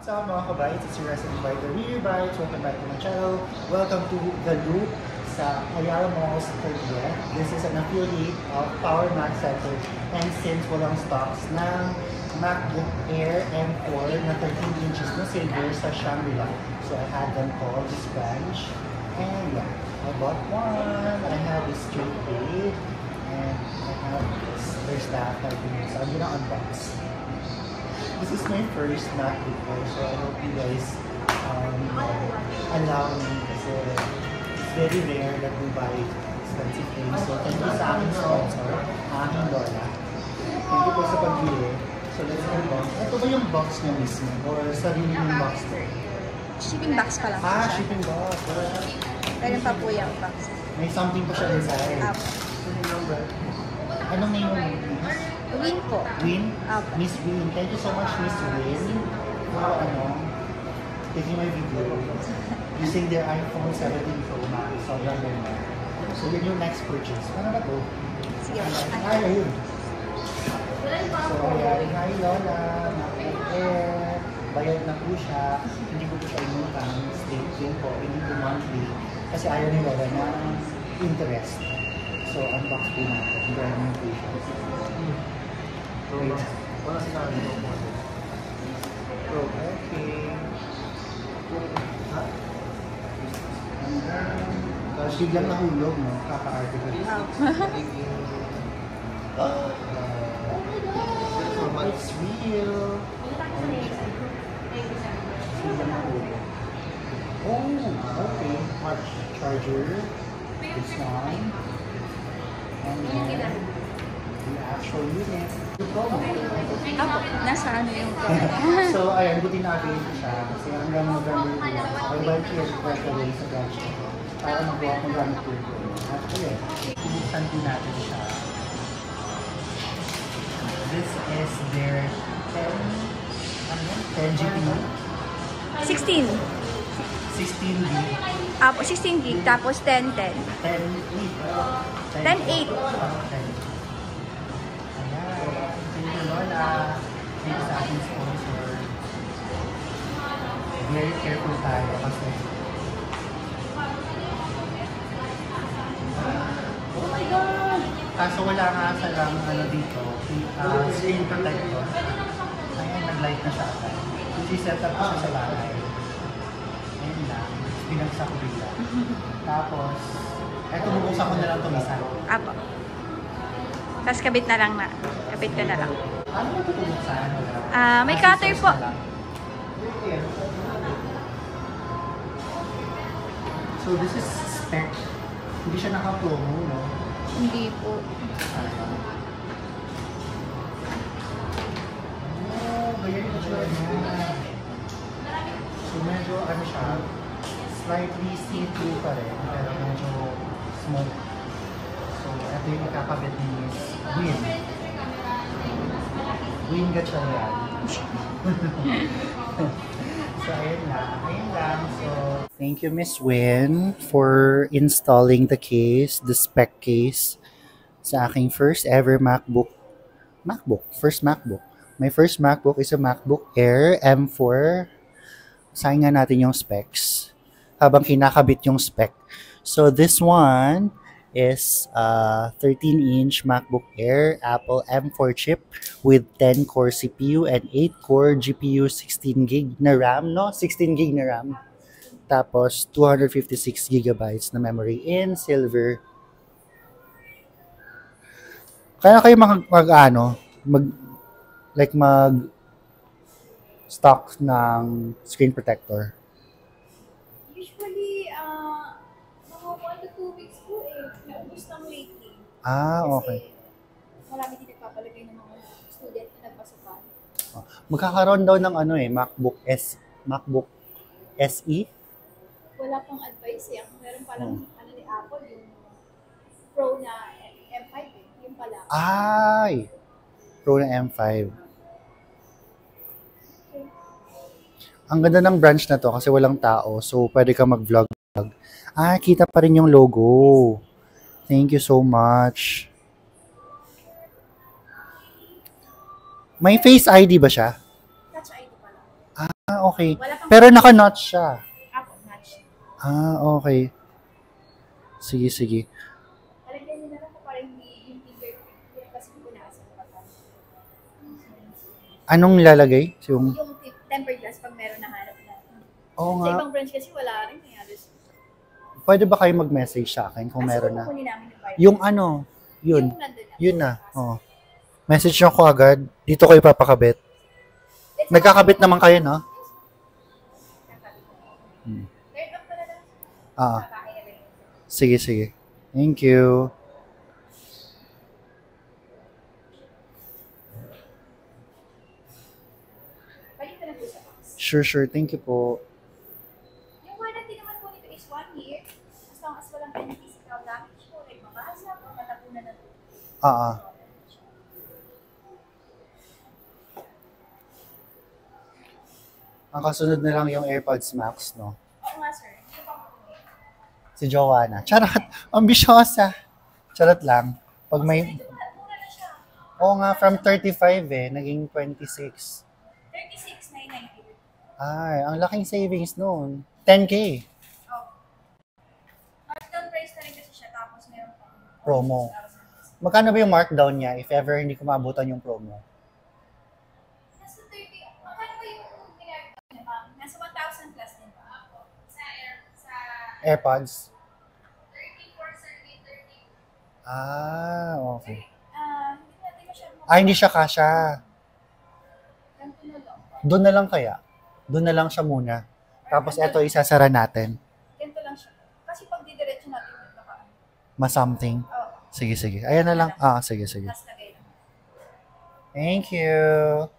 What's up mga kabites? It's your resident biker, Rear Bites. Welcome back to my channel. Welcome to The Loop sa Ayala Malls, Korea. This is an affiliate of Power Mac Center. And since walang stocks ng MacBook Air M4 na 13 inches na silver sa Shangri-La, so I had them call this branch. And yeah, I bought one. I have a straight blade. And I have this. There's that. So I'm gonna unbox. This is my first MacBook Air, so I hope you guys allow me kasi it's very rare that we buy expensive things. So thank you sa aking sponsor, aking Lola. Thank you po sa pagbili. So let's unbox. Ito ba yung box niya mismo? Or sarili yung box to? Shipping box pa lang. Shipping box. Meron pa po yung box. May something pa siya inside. Anong name mo? Win po. Win? Miss Win. Thank you so much, Miss Win, for taking my video using their iPhone 17 Pro Max. Sobrang ganda. So yun yung next purchase. Ano na to? Sige. Ayun. So ayan, hi Lola, MacBook Air. Bayad na po siya. Hindi ko po siya inutang. State din po. Hindi po monthly. Kasi ayaw ni Lola na interest. So unbox po natin. Brand new po siya. Wait. Wala sila dito po. Okay. Tapos biglang nahulog, no? Kaka-arte ko rin. Oh my God! It's real! Biglang nahulog. Oh, okay. Charger. This one. And then the actual unit. Nasa ano yung So, ayan, buti na-available siya. Kasi hanggang November 2, I'll buy here right away sa branch ko. Para mag-walk ng gamit ko. At ulit, ibuksan po natin siya. This is their 10 GPU. 16. 16 gig. 16 gig, tapos 10, 10. 10, 8. 10, 8. Thank you sa ating sponsor. Very careful tayo kasi oh my God! Kaso wala nga sa lang dito, screen protector. Ayan, nag-light na siya agad. I-set up ko siya sa bahay. Ayan lang, binagsak ko bigla. Tapos, eto bubuksan ko na lang itong isa. Apo. Tapos kabit na lang na. Kabit ko na lang. Ano ba ito bubuksan? May cutter po. So this is spec. Hindi siya naka-promo, no? Hindi po. Oh, ganyan yung itsura niya. So medyo siya, slightly see-through pa rin, pero medyo smoke. So ito yung ikakabit ni Miss Win. Win ka siya yan. So ayun lang. So thank you Miss Win for installing the case, the spec case sa aking first ever MacBook. First MacBook. My first MacBook is a MacBook Air M4. Sayin nga natin yung specs habang kinakabit yung spec. So this one is 13-inch MacBook Air Apple M4 chip with 10-core CPU and 8-core GPU, 16 gig na RAM, no? 16 gig na RAM. Tapos 256 gigabytes na memory in silver. Kaya kayo mag stock ng screen protector. Usually, mga 1 to 2 weeks po naubos ng lately. Okay. Kasi marami din nagpapalagay ng mga student na nagpasukan. Magkakaroon daw ng MacBook SE? Wala pang advice Meron palang ni Apple, yung Pro na M5 yung pala. Ay! Pro na M5. Ang ganda ng branch na to kasi walang tao. So, pwede ka mag-vlog. Kita pa rin yung logo. Thank you so much. May Face ID ba siya? Touch ID pala. okay. Wala pang Pero naka-notch siya. Apo, match. Okay. Sige, sige. Talagyan niyo na lang kung parang yung fingerprint kasi ko na sa kapag. Anong lalagay? Yung... Yung tempered glass pag meron nahanap na. Oo Sa nga. ibang branch kasi wala rin. Kaya Pwede ba kayo mag-message sa akin kung meron na? kukunin namin yung virus. Yung ano, yun. Yung nandun na. Yun na. Oh. Message nyo ko agad. Dito kayo papakabit. Nagkakabit naman kayo, no? Turn off ko na lang. Ah, Kakain na rin. sige, sige. Thank you. Balik na lang po sa box. Sure, sure. Thank you po. Yung warranty naman po nito is 1 year. As long as walang any physical damage po, like mabasa o matapunan na tubig. Ah. Ang kasunod na lang yung AirPods Max, no? Oo nga sir. Yung pang Si Joanna. Charot! Ambisyosa! Charot lang. Pag may... mura na siya. Oo nga, from 35 naging 26. 36,990. Ay, ang laking savings noon. 10K. Oh. Markdown price na rin kasi siya tapos meron pang Promo. Magkano ba yung markdown niya if ever hindi ko maabutan yung promo? Nasa 30. Magkano ba yung pinarkdown niya ma'am? Nasa 1,000 plus din ba? Ako. Sa AirPods? 34 sir, 30. Okay. Hindi natin masyadong Hindi siya kasha. ganito na lang. Doon na lang kaya. Doon na lang siya muna. Tapos eto isasara natin. Ganito lang siya. Kasi pag didiretso natin yung baka. Ma-something. Oo. Sige, sige. Ayan na lang. Sige, sige. Last lagay lang. Thank you.